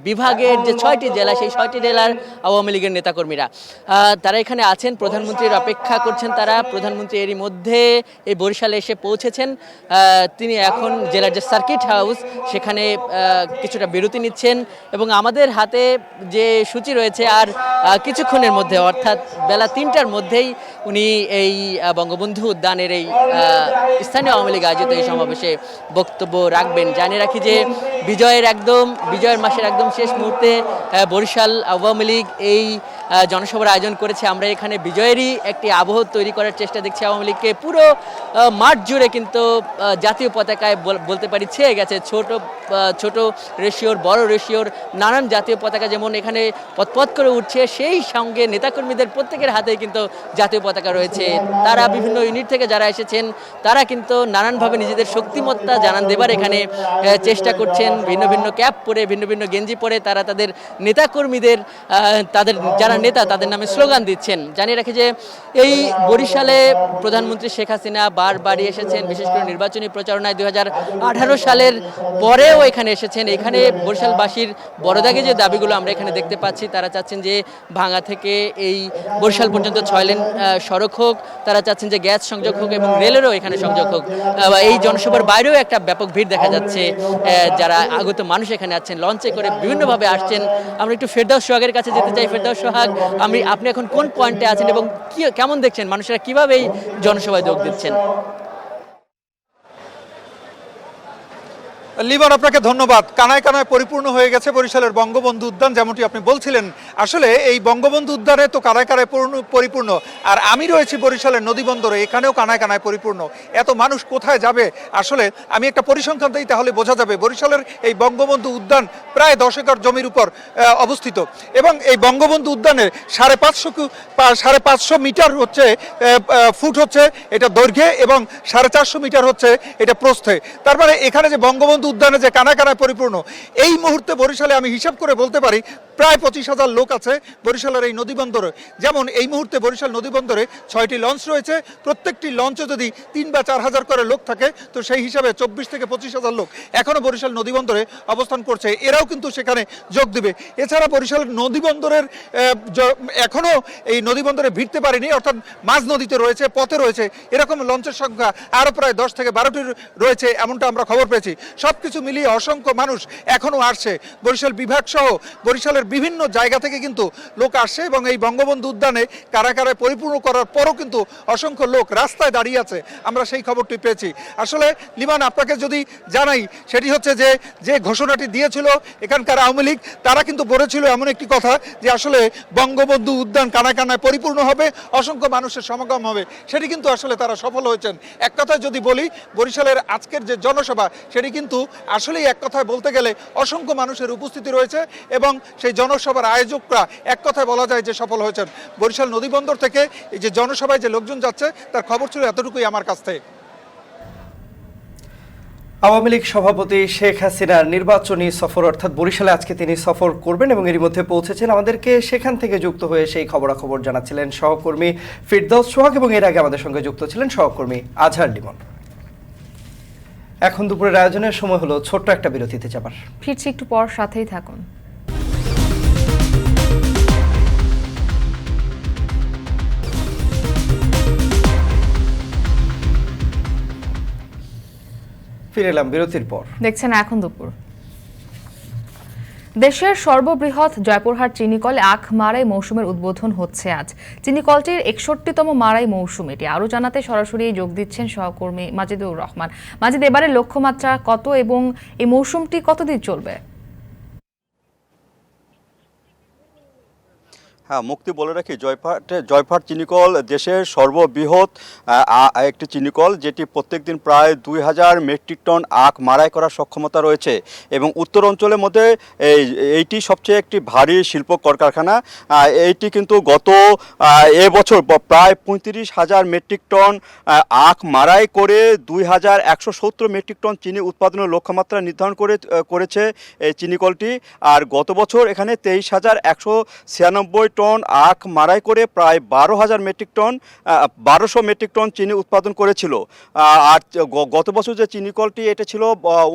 বিভাগের যে 6টি জেলা, সেই 6টি জেলার আওয়ামী লীগের নেতাকর্মীরা তারা এখানে আছেন। প্রধানমন্ত্রীর অপেক্ষা করছেন তারা। প্রধানমন্ত্রী এরই মধ্যে এই বরিশালে এসে পৌঁছেছেন। তিনি এখন জেলার যে সার্কিট হাউস, সেখানে কিছুটা বিরতি নিচ্ছেন এবং আমাদের হাতে যে সূচি রয়েছে আর কিছুক্ষণের মধ্যে, অর্থাৎ বেলা 3টার মধ্যেই উনি এই বঙ্গবন্ধু উদ্যানের এই স্থানীয় আওয়ামী লীগ আয়োজিত এই সমাবেশে বক্তব্য রাখবেন। জানিয়ে রাখি যে বিজয়ের মাসের একদম শেষ মুহূর্তে বরিশাল আওয়ামী লীগ এই জনসভার আয়োজন করেছে। আমরা এখানে বিজয়েরই একটি আবহ তৈরি করার চেষ্টা দেখছি আওয়ামী লীগকে। পুরো মাঠ জুড়ে কিন্তু জাতীয় পতাকায় বলতে পারি ছেয়ে গেছে, ছোট রেশিওর, বড় রেশিওর নানান জাতীয় পতাকা যেমন এখানে পথ করে উঠছে, সেই সঙ্গে নেতাকর্মীদের প্রত্যেকের হাতেই কিন্তু জাতীয় পতাকা রয়েছে। তারা বিভিন্ন ইউনিট থেকে যারা এসেছেন তারা কিন্তু নানানভাবে নিজেদের শক্তিমত্তা জানান দেবার এখানে চেষ্টা করছেন। ভিন্ন ভিন্ন ক্যাপ পরে, ভিন্ন ভিন্ন গেঞ্জি পরে তারা তাদের নেতাকর্মীদের, তাদের যারা নেতা তাদের নামে স্লোগান দিচ্ছেন। জানিয়ে রাখি যে এই বরিশালে প্রধানমন্ত্রী শেখ হাসিনা বারবারই এসেছেন, বিশেষ করে নির্বাচনী প্রচারণায় 2018 সালের পরেও এখানে এসেছেন। এখানে বরিশালবাসীর বড়দাগে যে দাবিগুলো আমরা এখানে দেখতে পাচ্ছি, তারা চাচ্ছেন যে ভাঙা থেকে এই বরিশাল পর্যন্ত 6 লেন সড়ক হোক, তারা চাচ্ছেন যে গ্যাস সংযোগ হোক এবং রেলেরও এখানে সংযোগ হোক। এই জনসভার বাইরেও একটা ব্যাপক ভিড় দেখা যাচ্ছে, যারা আগত মানুষ এখানে আছেন লঞ্চে করে বিভিন্নভাবে আসছেন। আমরা একটু ফেরদাউস সোহাগের কাছে যেতে চাই। ফেরদাউস সোহাগ, আপনি এখন কোন পয়েন্টে আছেন এবং কেমন দেখছেন মানুষেরা কিভাবে এই জনসভায় যোগ দিচ্ছেন? লিবন, আপনাকে ধন্যবাদ। কানায় কানায় পরিপূর্ণ হয়ে গেছে বরিশালের বঙ্গবন্ধু উদ্যান, যেমনটি আপনি বলছিলেন। আসলে এই বঙ্গবন্ধু উদ্যানে তো কানায় কানায় পরিপূর্ণ, আর আমি রয়েছি বরিশালের নদীবন্দরে, এখানেও কানায় কানায় পরিপূর্ণ। এত মানুষ কোথায় যাবে? আসলে আমি একটা পরিসংখ্যান দিই, তাহলে বোঝা যাবে। বরিশালের এই বঙ্গবন্ধু উদ্যান প্রায় 10 একর জমির উপর অবস্থিত, এবং এই বঙ্গবন্ধু উদ্যানের 550 মিটার হচ্ছে ফুট হচ্ছে এটা দৈর্ঘ্যে, এবং 450 মিটার হচ্ছে এটা প্রস্থে। তার মানে এখানে যে বঙ্গবন্ধু উদ্যানে যে কানায় কানায় পরিপূর্ণ, এই মুহূর্তে বরিশালে আমি হিসাব করে বলতে পারি প্রায় 25,000 লোক আছে বরিশালের এই নদীবন্দরে। যেমন এই মুহূর্তে বরিশাল নদীবন্দরে 6টি লঞ্চ রয়েছে, প্রত্যেকটি লঞ্চে যদি 3 বা 4 হাজার করে লোক থাকে, তো সেই হিসাবে 24 থেকে 25,000 লোক এখনও বরিশাল নদীবন্দরে অবস্থান করছে। এরাও কিন্তু সেখানে যোগ দেবে। এছাড়া বরিশাল নদীবন্দরের এখনও এই নদীবন্দরে ভিড়তে পারেনি, অর্থাৎ মাঝ নদীতে রয়েছে, পথে রয়েছে, এরকম লঞ্চের সংখ্যা আরও প্রায় 10 থেকে 12টি রয়েছে, এমনটা আমরা খবর পেয়েছি। সব কিছু মিলিয়ে অসংখ্য মানুষ এখনও আসছে। বরিশাল বিভাগ সহ বরিশালের বিভিন্ন জায়গা থেকে কিন্তু লোক আসছে, এবং এই বঙ্গবন্ধু উদ্যানে কারাগারে পরিপূর্ণ করার পরও কিন্তু অসংখ্য লোক রাস্তায় দাঁড়িয়ে আছে, আমরা সেই খবরটি পেয়েছি। আসলে লিমান, আপনাকে যদি জানাই, সেটি হচ্ছে যে ঘোষণাটি দিয়েছিল এখানকার আওয়ামী লীগ, তারা কিন্তু বলেছিল এমন একটি কথা যে আসলে বঙ্গবন্ধু উদ্যান কানায় কানায় পরিপূর্ণ হবে, অসংখ্য মানুষের সমাগম হবে। সেটি কিন্তু আসলে তারা সফল হয়েছেন। এক কথায় যদি বলি, বরিশালের আজকের যে জনসভা, সেটি কিন্তু আসলেই এক কথায় বলতে গেলে অসংখ্য মানুষের উপস্থিতি রয়েছে, এবং সেই জনসভার আয়োজকরা এক কথায় বলা যায় যে সফল হয়েছেন। বরিশাল নদীবন্দর থেকে এই যে জনসভায় যে লোকজন যাচ্ছে, তার খবর ছিল এতটুকুই আমার কাছ থেকে। আওয়ামী লীগ সভাপতি শেখ হাসিনার নির্বাচনী সফর, অর্থাৎ বরিশালে আজকে তিনি সফর করবেন এবং এরই মধ্যে পৌঁছেছেন। আমাদেরকে সেখান থেকে যুক্ত হয়ে সেই খবরাখবর জানাচ্ছিলেন সহকর্মী ফিরদাউস সোহাগ, এবং এর আগে আমাদের সঙ্গে যুক্ত ছিলেন সহকর্মী আজহার লিমন। এখন দুপুরের আয়োজনের সময় হলো ছোট্ট একটা বিরতিতে যাবার। ফিরছি একটু পর, সাথেই থাকুন। ফিরে এলাম বিরতির পর। দেখছেন এখন দুপুর। দেশের সর্ববৃহৎ জয়পুরহাট চিনিকলে আখ মারাই মৌসুমের উদ্বোধন হচ্ছে আজ। চিনিকলটির 61তম মারাই মৌসুম। এটি আরও জানাতে সরাসরি যোগ দিচ্ছেন সহকর্মী মাজিদুর রহমান। মাজিদ, এবারের লক্ষ্যমাত্রা কত এবং এই মৌসুমটি কতদিন চলবে? হ্যাঁ, মুক্তি বলে রাখি, জয়পুরহাট চিনিকল দেশের সর্ববৃহৎ একটি চিনিকল, যেটি প্রত্যেক দিন প্রায় 2000 মেট্রিক টন আখ মাড়াই করার সক্ষমতা রয়েছে, এবং উত্তর অঞ্চলের মধ্যে এইটি সবচেয়ে একটি ভারী শিল্প কলকারখানা। এইটি কিন্তু গত এবছর প্রায় 35,000 মেট্রিক টন আখ মাড়াই করে 2170 মেট্রিক টন চিনি উৎপাদনের লক্ষ্যমাত্রা নির্ধারণ করেছে এই চিনিকলটি। আর গত বছর এখানে 23,196 টন আখ মাড়াই করে প্রায় 12,000 মেট্রিক টন 1200 মেট্রিক টন চিনি উৎপাদন করেছিল। আর গত বছর যে চিনিকলটি এটা ছিল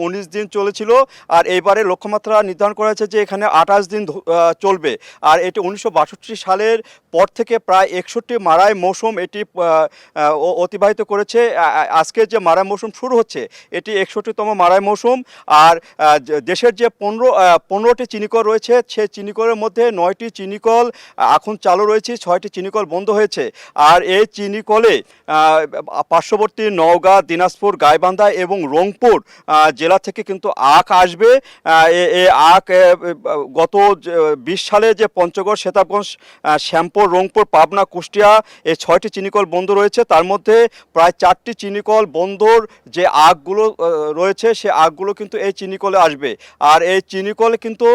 19 দিন চলেছিল, আর এইবারে লক্ষ্যমাত্রা নির্ধারণ করা হয়েছে যে এখানে 28 দিন চলবে। আর এটি 1962 সালের পর থেকে প্রায় 61টি মাড়াই মৌসুম এটি অতিবাহিত করেছে। আজকে যে মাড়াই মৌসুম শুরু হচ্ছে, এটি 61তম মাড়াই মৌসুম। আর দেশের যে 15টি চিনিকল রয়েছে, সেই চিনিকলের মধ্যে 9টি চিনিকল এখন চালু রয়েছে, 6টি চিনিকল বন্ধ হয়েছে। আর এই চিনিকলে পার্শ্ববর্তী নওগাঁ, দিনাজপুর, গাইবান্ধা এবং রংপুর জেলা থেকে কিন্তু আখ আসবে। এই আখ গত 20 সালে যে পঞ্চগড়, সেতাবগঞ্জ, শ্যামপুর, রংপুর, পাবনা, কুষ্টিয়া এই 6টি চিনিকল বন্ধ রয়েছে। তার মধ্যে প্রায় 4টি চিনিকল বন্ধর যে আখগুলো রয়েছে সে আখগুলো কিন্তু এই চিনিকলে আসবে। আর এই চিনিকলে কিন্তু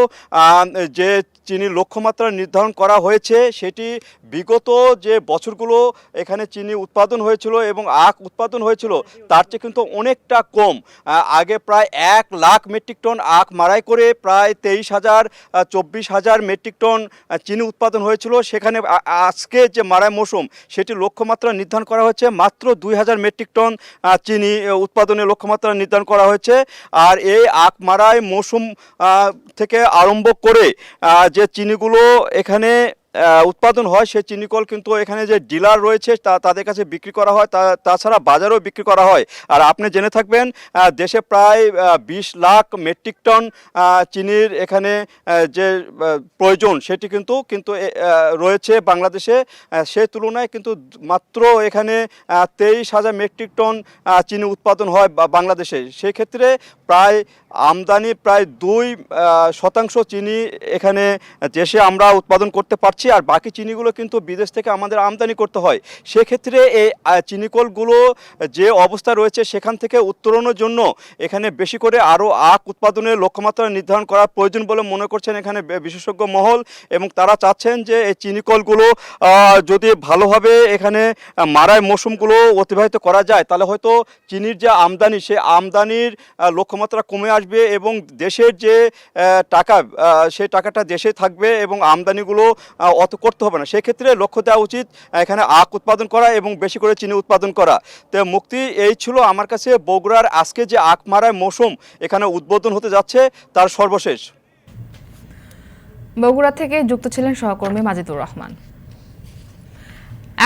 যে চিনির লক্ষ্যমাত্রা নির্ধারণ করা হয়েছে সেটি বিগত যে বছরগুলো এখানে চিনি উৎপাদন হয়েছিল এবং আখ উৎপাদন হয়েছিল তার চেয়ে কিন্তু অনেকটা কম। আগে প্রায় 1 লাখ মেট্রিক টন আখ মাড়াই করে প্রায় 23,000-24,000 মেট্রিক টন চিনি উৎপাদন হয়েছিল। সেখানে আজকে যে মাড়াই মৌসুম সেটি লক্ষ্যমাত্রা নির্ধারণ করা হয়েছে মাত্র 2,000 মেট্রিক টন চিনি উৎপাদনের লক্ষ্যমাত্রা নির্ধারণ করা হয়েছে। আর এই আখ মাড়াই মৌসুম থেকে আরম্ভ করে যে চিনিগুলো এখানে উৎপাদন হয় সেই চিনিকল কিন্তু এখানে যে ডিলার রয়েছে তাদের কাছে বিক্রি করা হয়, তাছাড়া বাজারেও বিক্রি করা হয়। আর আপনি জেনে থাকবেন দেশে প্রায় 20 লাখ মেট্রিক টন চিনির এখানে যে প্রয়োজন সেটি কিন্তু রয়েছে বাংলাদেশে। সেই তুলনায় কিন্তু মাত্র এখানে 23,000 মেট্রিক টন চিনি উৎপাদন হয় বাংলাদেশে। সেই ক্ষেত্রে প্রায় আমদানি প্রায় 2% চিনি এখানে দেশে আমরা উৎপাদন করতে পারছি, আর বাকি চিনিগুলো কিন্তু বিদেশ থেকে আমাদের আমদানি করতে হয়। সেক্ষেত্রে এই চিনিকলগুলো যে অবস্থা রয়েছে সেখান থেকে উত্তরণের জন্য এখানে বেশি করে আরও আখ উৎপাদনের লক্ষ্যমাত্রা নির্ধারণ করা প্রয়োজন বলে মনে করছেন এখানে বিশেষজ্ঞ মহল, এবং তারা চাচ্ছেন যে এই চিনিকলগুলো যদি ভালোভাবে এখানে মাড়াই মৌসুমগুলো অতিবাহিত করা যায় তাহলে হয়তো চিনির যে আমদানি সেই আমদানির লক্ষ্যমাত্রা কমে আসবে এবং দেশের যে টাকা সেই টাকাটা দেশে থাকবে এবং আমদানিগুলো অত করতে হবে না। সেক্ষেত্রে লক্ষ্য দেওয়া উচিত এখানে আখ উৎপাদন করা এবং বেশি করে চিনি উৎপাদন করা। তো মুক্তি, এই ছিল আমার কাছে বগুড়ার আজকে যে আখ মাড়াই মৌসুম এখানে উদ্বোধন হতে যাচ্ছে তার সর্বশেষ। বগুড়া থেকে যুক্ত ছিলেন সহকর্মী মাজিদুর রহমান।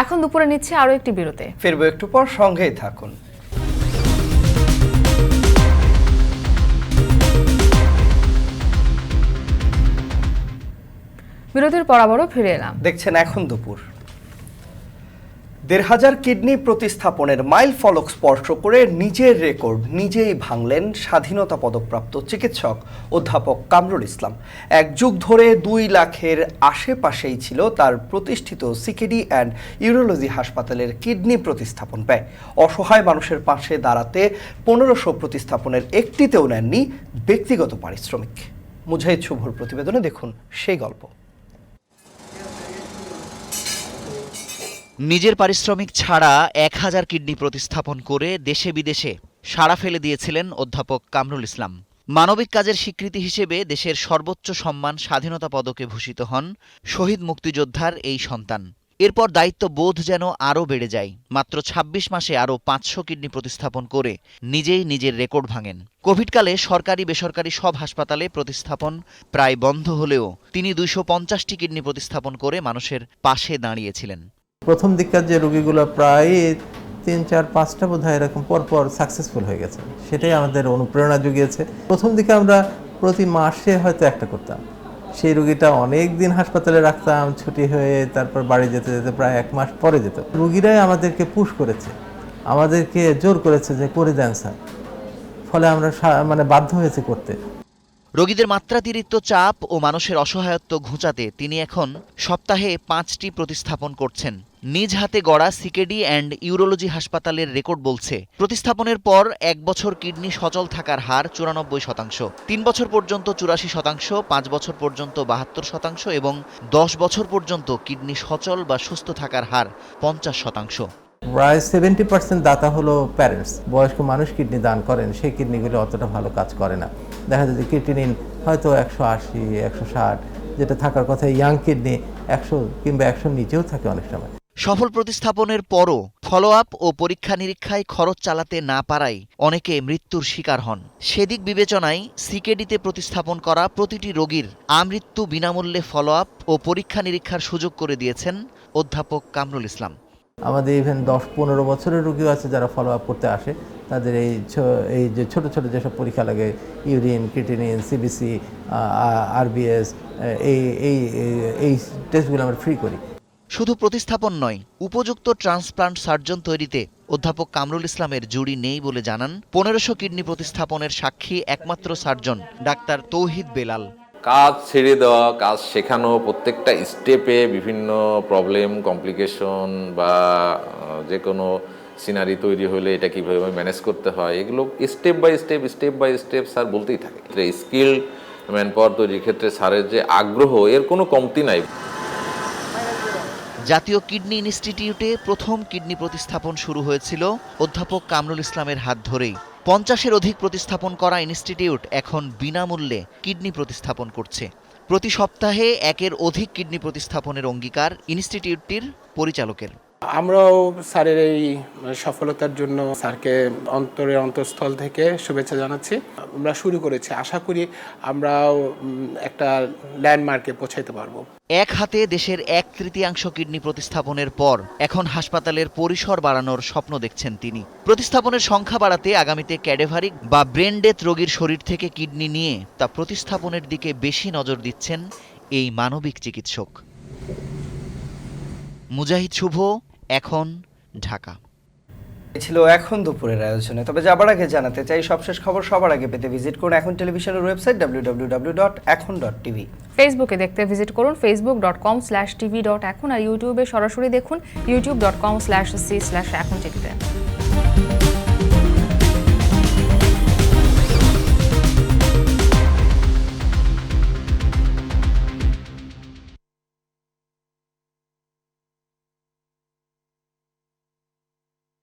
এখন দুপুরে নিচ্ছে আরো একটি বিরতি, ফিরবো একটু পর, সঙ্গেই থাকুন। বিরতির পর আবারও ফিরে এলাম। দেখছেন এখন দুপুর। 1,500 কিডনি প্রতিস্থাপনের মাইল ফলক স্পর্শ করে নিজের রেকর্ড নিজেই ভাঙলেন স্বাধীনতা পদকপ্রাপ্ত চিকিৎসক অধ্যাপক কামরুল ইসলাম। 1 যুগ ধরে 2 লাখের আশেপাশেই ছিল তার প্রতিষ্ঠিত সিকেডি অ্যান্ড ইউরোলজি হাসপাতালের কিডনি প্রতিস্থাপন ব্যয়। অসহায় মানুষের পাশে দাঁড়াতে 1500 প্রতিস্থাপনের একটিতেও নেননি ব্যক্তিগত পারিশ্রমিক। মুজাহিদ শুভর প্রতিবেদনে দেখুন সেই গল্প। নিজের পারিশ্রমিক ছাড়া 1000 কিডনি প্রতিস্থাপন করে দেশে বিদেশে সাড়া ফেলে দিয়েছিলেন অধ্যাপক কামরুল ইসলাম। মানবিক কাজের স্বীকৃতি হিসেবে দেশের সর্বোচ্চ সম্মান স্বাধীনতা পদকে ভূষিত হন শহীদ মুক্তিযোদ্ধার এই সন্তান। এরপর দায়িত্ব বোধ যেন আরও বেড়ে যায়। মাত্র 26 মাসে আরও 500 কিডনি প্রতিস্থাপন করে নিজেই নিজের রেকর্ড ভাঙেন। কোভিডকালে সরকারি বেসরকারি সব হাসপাতালে প্রতিস্থাপন প্রায় বন্ধ হলেও তিনি 250টি কিডনি প্রতিস্থাপন করে মানুষের পাশে দাঁড়িয়েছিলেন। প্রথম দিককার যে রোগীগুলো প্রায় 3-4-5টা বোধহয় এরকম পরপর সাকসেসফুল হয়ে গেছে, সেটাই আমাদের অনুপ্রেরণা জুগিয়েছে। প্রথম দিকে আমরা প্রতি মাসে হয়তো একটা করতাম, সেই রোগীটা অনেক দিন হাসপাতালে রাখতাম, ছুটি হয়ে তারপর বাড়ি যেতে যেতে প্রায় 1 মাস পরে যেত। রোগীরাই আমাদেরকে পুশ করেছে, আমাদেরকে জোর করেছে যে করে দেন স্যার, ফলে আমরা বাধ্য হয়েছে করতে। রোগীদের মাত্রাতিরিক্ত চাপ ও মানুষের অসহায়ত্ব ঘুচাতে তিনি এখন সপ্তাহে 5টি প্রতিস্থাপন করছেন। নিজ হাতে গড়া সিকেডি অ্যান্ড ইউরোলজি হাসপাতালের রেকর্ড বলছে প্রতিস্থাপনের পর 1 বছর কিডনি সচল থাকার হার 94%, 3 বছর পর্যন্ত 84%, 5 বছর পর্যন্ত 72% এবং 10 বছর পর্যন্ত কিডনি সচল বা সুস্থ থাকার হার 50%। প্রায় 70% দাতা হলো প্যারেন্টস। বয়স্ক মানুষ কিডনি দান করেন, সেই কিডনিগুলো অতটা ভালো কাজ করে না। দেখা যায় যে কিডনিন হয়তো 180-160, যেটা থাকার কথা ইয়াং কিডনি 100 কিংবা 100 নিচেও থাকে অনেক সময়। সফল প্রতিস্থাপনের পরও ফলো আপ ও পরীক্ষা নিরীক্ষায় খরচ চালাতে না পারায় অনেকে মৃত্যুর শিকার হন। সেদিক বিবেচনায় সিকেডিতে প্রতিস্থাপন করা প্রতিটি রোগীর আমৃত্যু বিনামূল্যে ফলো আপ ও পরীক্ষা নিরীক্ষার সুযোগ করে দিয়েছেন অধ্যাপক কামরুল ইসলাম। আমাদের ইভেন 10-15 বছরের রোগীও আছে যারা ফলো আপ করতে আসে। তাদের এই যে ছোট ছোট যেসব পরীক্ষা লাগে, ইউরিন, ক্রিটিনিন, সিবিসি, আরবিএস, এই টেস্টগুলো আমরা ফ্রি করি। শুধু প্রতিস্থাপন নয়, উপযুক্ত ট্রান্সপ্লান্ট সার্জন তৈরিতে অধ্যাপক কামরুল ইসলামের জুড়ি নেই বলে জানান 1500 কিডনি প্রতিস্থাপনের সাক্ষী একমাত্র সার্জন ডাক্তার তৌহিদ বেলাল। কাজ ছেড়ে দেওয়া, কাজ শেখানো, প্রত্যেকটা স্টেপে বিভিন্ন প্রবলেম, কমপ্লিকেশন বা যে কোনো সিনারি তৈরি হলে এটা কীভাবে ম্যানেজ করতে হয়, এগুলো স্টেপ বাই স্টেপ স্যার বলতেই থাকে। স্কিল ম্যান পাওয়ার তৈরির ক্ষেত্রে স্যারের যে আগ্রহ, এর কোনো কমতি নাই। জাতীয় কিডনি ইনস্টিটিউটে প্রথম কিডনি প্রতিস্থাপন শুরু হয়েছিল অধ্যাপক কামরুল ইসলামের হাত ধরেই। 50-এর অধিক প্রতিস্থাপন করা ইনস্টিটিউট এখন বিনামূল্যে কিডনি প্রতিস্থাপন করছে। প্রতি সপ্তাহে 1-এর অধিক কিডনি প্রতিস্থাপনের অঙ্গীকার ইনস্টিটিউটটির পরিচালকের। আমরাও স্যারের এই সফলতার জন্য স্যারকে অন্তঃস্থল থেকে শুভেচ্ছা জানাচ্ছি। আমরা শুরু করেছি, আশা করি আমরাও একটা ল্যান্ডমার্কে পৌঁছাইতে পারবো। এক হাতে দেশের 1/3 কিডনি প্রতিস্থাপনের পর এখন হাসপাতালের পরিসর বাড়ানোর স্বপ্ন দেখছেন তিনি। প্রতিস্থাপনের সংখ্যা বাড়াতে আগামীতে ক্যাডেভারিক বা ব্রেন ডেথ রোগীর শরীর থেকে কিডনি নিয়ে তা প্রতিস্থাপনের দিকে বেশি নজর দিচ্ছেন এই মানবিক চিকিৎসক। মুজাহিদ শুভ, এখন, ঢাকা। ছিল এখন দুপুরের আয়োজনে। তবে যাবার আগে জানাতে চাই সবশেষ খবর সবার আগে পেতে ভিজিট করুন এখন টেলিভিশনের ওয়েবসাইট www.ekhon.tv। ফেসবুকে দেখতে ভিজিট করুন facebook.com/tv.ekhon আর ইউটিউবে সরাসরি দেখুন youtube.com/c/ekhon টিভিতে।